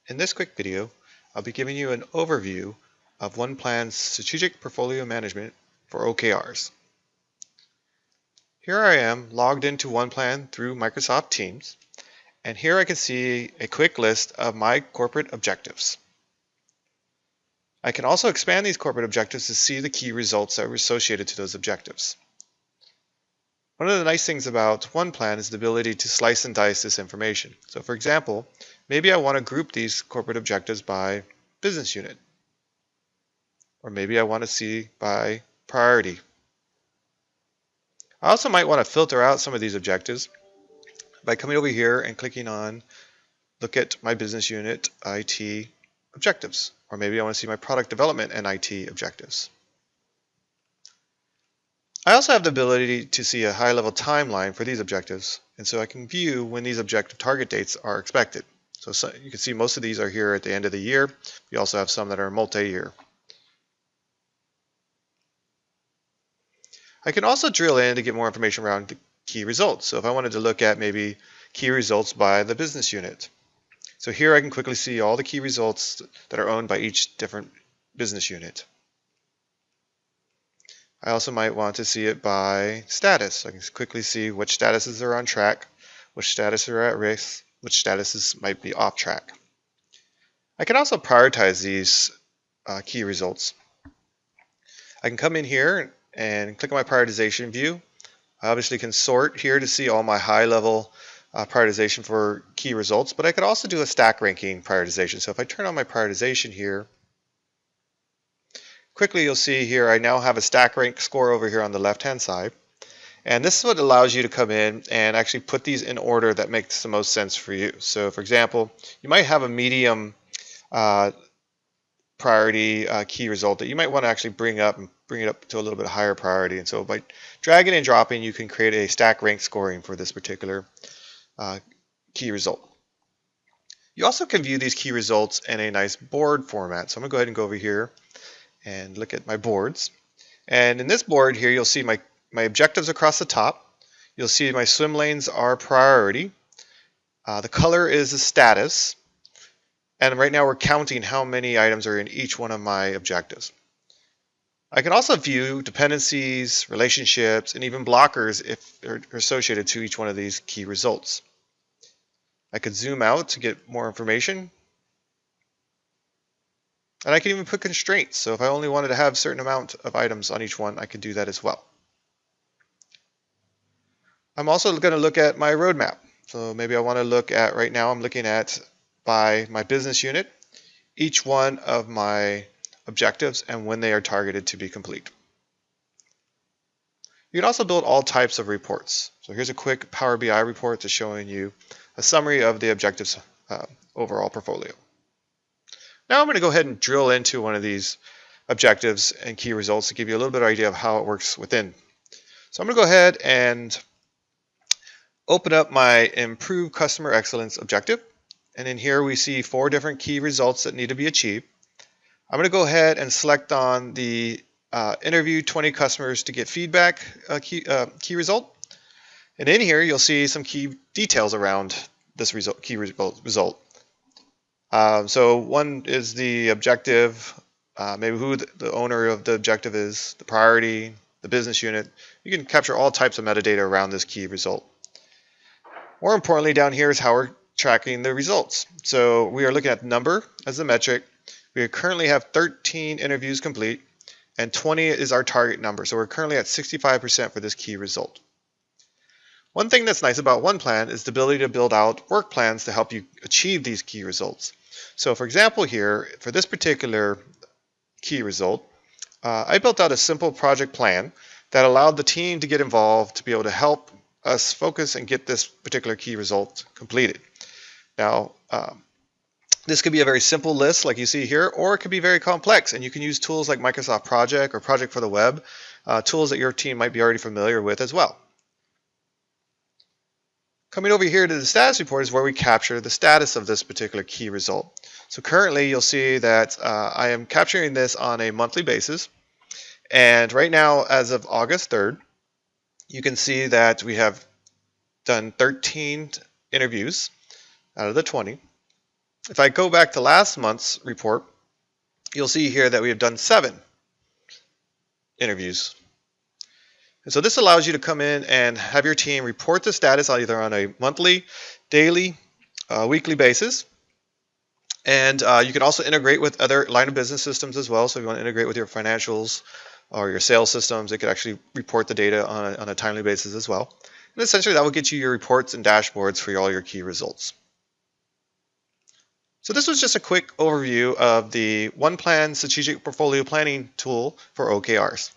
In this quick video, I'll be giving you an overview of OnePlan's strategic portfolio management for OKRs. Here I am logged into OnePlan through Microsoft Teams, and here I can see a quick list of my corporate objectives. I can also expand these corporate objectives to see the key results that were associated to those objectives. One of the nice things about OnePlan is the ability to slice and dice this information. So for example, maybe I want to group these corporate objectives by business unit. Or maybe I want to see by priority. I also might want to filter out some of these objectives by coming over here and clicking on look at my business unit IT objectives. Or maybe I want to see my product development and IT objectives. I also have the ability to see a high-level timeline for these objectives, and so I can view when these objective target dates are expected. So you can see most of these are here at the end of the year. We also have some that are multi-year. I can also drill in to get more information around the key results. So if I wanted to look at maybe key results by the business unit. So here I can quickly see all the key results that are owned by each different business unit. I also might want to see it by status. I can quickly see which statuses are on track, which statuses are at risk, which statuses might be off track. I can also prioritize these key results. I can come in here and click on my prioritization view. I obviously can sort here to see all my high-level prioritization for key results, but I could also do a stack ranking prioritization. So if I turn on my prioritization here, quickly you'll see here I now have a stack rank score over here on the left-hand side. And this is what allows you to come in and actually put these in order that makes the most sense for you. So for example, you might have a medium priority key result that you might want to actually bring it up to a little bit higher priority. And so by dragging and dropping, you can create a stack rank scoring for this particular key result. You also can view these key results in a nice board format. So I'm going to go ahead and go over here and look at my boards. And in this board here, you'll see my objectives across the top. You'll see my swim lanes are priority. The color is the status. And right now we're counting how many items are in each one of my objectives. I can also view dependencies, relationships, and even blockers if they're associated to each one of these key results. I could zoom out to get more information. And I can even put constraints. So if I only wanted to have a certain amount of items on each one, I could do that as well. I'm also going to look at my roadmap. So maybe I want to look at, right now I'm looking at by my business unit, each one of my objectives and when they are targeted to be complete. You can also build all types of reports. So here's a quick Power BI report that's showing you a summary of the objectives overall portfolio. Now I'm going to go ahead and drill into one of these objectives and key results to give you a little bit of idea of how it works within. So I'm going to go ahead and open up my Improve Customer Excellence objective. And in here we see 4 different key results that need to be achieved. I'm going to go ahead and select on the interview 20 customers to get feedback key result. And in here you'll see some key details around this key result. So one is the objective, maybe who the owner of the objective is, the priority, the business unit. You can capture all types of metadata around this key result. More importantly, down here is how we're tracking the results. So we are looking at number as the metric. We currently have 13 interviews complete, and 20 is our target number. So we're currently at 65% for this key result. One thing that's nice about OnePlan is the ability to build out work plans to help you achieve these key results. So for example here, for this particular key result, I built out a simple project plan that allowed the team to get involved to be able to help us focus and get this particular key result completed. Now, this could be a very simple list like you see here, or it could be very complex, and you can use tools like Microsoft Project or Project for the Web, tools that your team might be already familiar with as well. Coming over here to the status report is where we capture the status of this particular key result. So currently you'll see that I am capturing this on a monthly basis. And right now, as of August 3rd, you can see that we have done 13 interviews out of the 20. If I go back to last month's report, you'll see here that we have done 7 interviews. And so this allows you to come in and have your team report the status either on a monthly, daily, weekly basis. And you can also integrate with other line of business systems as well. So if you want to integrate with your financials or your sales systems, it could actually report the data on a timely basis as well. And essentially that will get you your reports and dashboards for all your key results. So this was just a quick overview of the OnePlan strategic portfolio planning tool for OKRs.